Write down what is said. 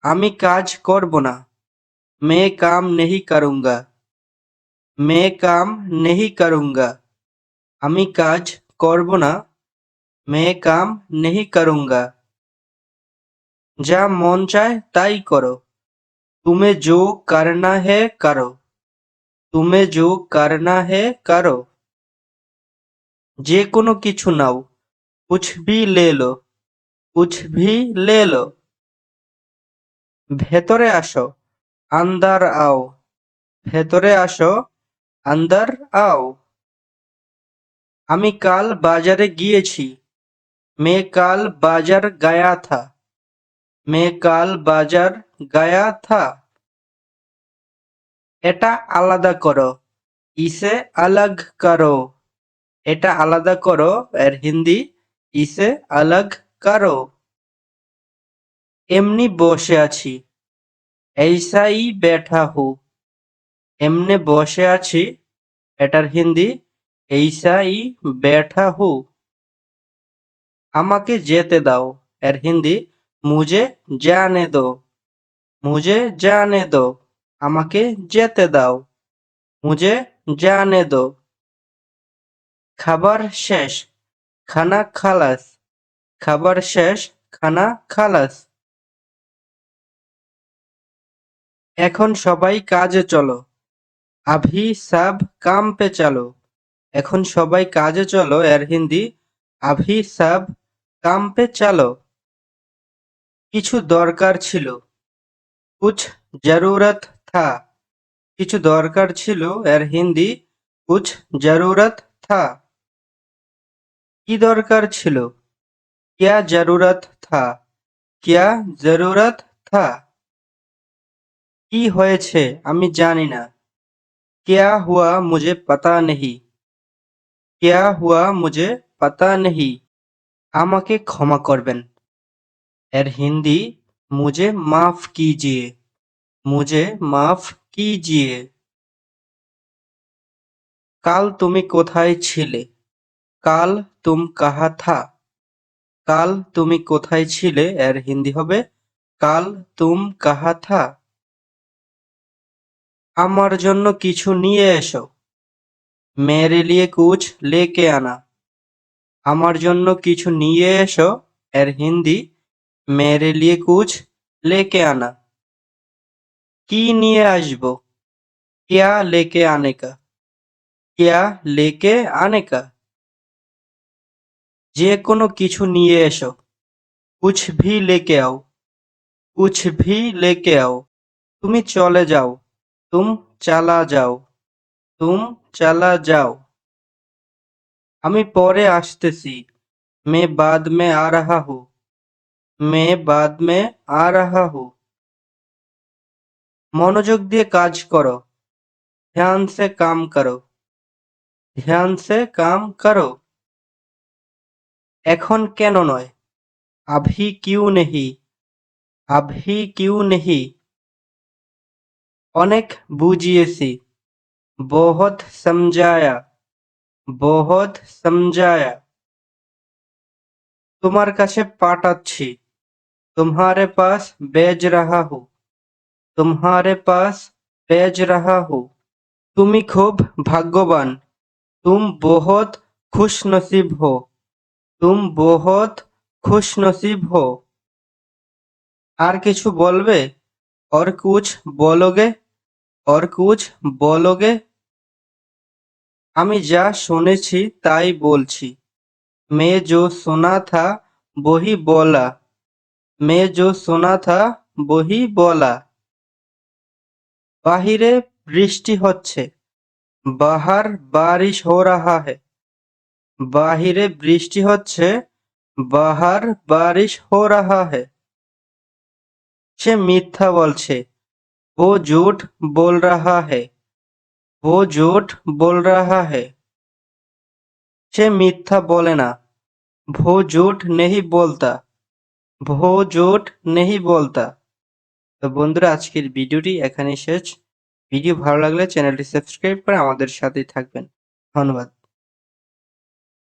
আমি কাজ করব না। मैं काम नहीं करूँगा। मैं काम नहीं करूँगा। আমি কাজ করব না। मैं काम नहीं करूँगा। যা মন চায় তাই করো। तुम्हें जो करना है करो। तुम्हें जो करना है करो। যে কোনো কিছু নাও। कुछ भी ले लो। कुछ भी ले लो। ভেতরে আসো। अंदर आओ। ভেতরে আসো। अंदर आओ। আমি কাল বাজারে গিয়েছি। मैं काल बाजार गया था। मैं काल बाजार गया था। এটা আলাদা করো। इसे अलग करो। এটা আলাদা করো এর হিন্দি इसे अलग करो। এমনি বসে আছি। ऐसा ही बैठा हूँ। এমনি বসে আছি এটার হিন্দি ऐसा ही बैठा हूँ। আমাকে যেতে দাও এর হিন্দি मुझे जाने दो। मुझे जाने दो। আমাকে যেতে দাও। मुझे जाने दो। খাবার শেষ। খানা খালাস। খাবার শেষ। খানা খালাস। এখন সবাই কাজে চলো। अभी सब काम पे चलो। এখন সবাই কাজে চলো এর হিন্দি अभी सब काम पे चलो। কিছু দরকার ছিল। कुछ जरूरत था। কিছু দরকার ছিল এর হিন্দি कुछ जरूरत था। কি দরকার ছিল? क्या जरूरत था। क्या जरूरत था। কি হয়েছে আমি জানি না। क्या हुआ मुझे पता नहीं। क्या हुआ मुझे पता नहीं। আমাকে ক্ষমা করবেন এর হিন্দি मुझे माफ कीजिए। मुझे माफ कीजिए। কাল তুমি কোথায় ছিলে? কাল তুম কাহা থা। কাল তুমি কোথায় ছিলে এর হিন্দি হবে কাল তুম কাহা থা। আমার জন্য কিছু নিয়ে এসো। मेरे लिए कुछ लेके आना। আমার জন্য কিছু নিয়ে এসো এর হিন্দি मेरे लिए कुछ लेके आना। কি নিয়ে আসবো? क्या लेके आने का। क्या लेके आने का। যে কোনো কিছু নিয়ে এসো। कुछ भी लेके आओ। कुछ भी लेके आओ। তুমি চলে যাও। तुम चला जाओ। तुम चला जाओ। আমি পরে আসতেছি। मैं बाद में आ रहा हूँ। मैं बाद में आ रहा हूँ। মনোযোগ দিয়ে কাজ করো। ध्यान से काम करो। ध्यान से काम करो। এখন কেন নয়? अभी क्यों नहीं। अभी क्यों नहीं। অনেক বুঝিয়েছি। बहुत समझाया। बहुत समझाया। তোমার কাছে পাঠাচ্ছি। तुम्हारे पास भेज रहा हूँ। तुम्हारे पास भेज रहा हूँ। তুমি খুব ভাগ্যবান। तुम बहुत खुशनसीब हो। तुम बहुत खुशनसीब हो। আর কিছু বলবে? और कुछ बोलोगे। और कुछ बोलोगे। আমি যা শুনেছি তাই বলছি। मैं जो सुना था वही बोला। मैं जो सुना था वही बोला। বাহিরে বৃষ্টি হচ্ছে। बाहर बारिश हो रहा है। বাহিরে বৃষ্টি হচ্ছে। बाहर बारिश हो रहा है। সে মিথ্যা বলছে। वो झूठ बोल रहा है। वो झूठ बोल रहा है। সে মিথ্যা বলে না। वो झूठ नहीं बोलता। वो झूठ नहीं बोलता। তো বন্ধুরা আজকের ভিডিওটি এখানেই শেষ। ভিডিও ভালো লাগলে চ্যানেলটি সাবস্ক্রাইব করে আমাদের সাথেই থাকবেন। ধন্যবাদ।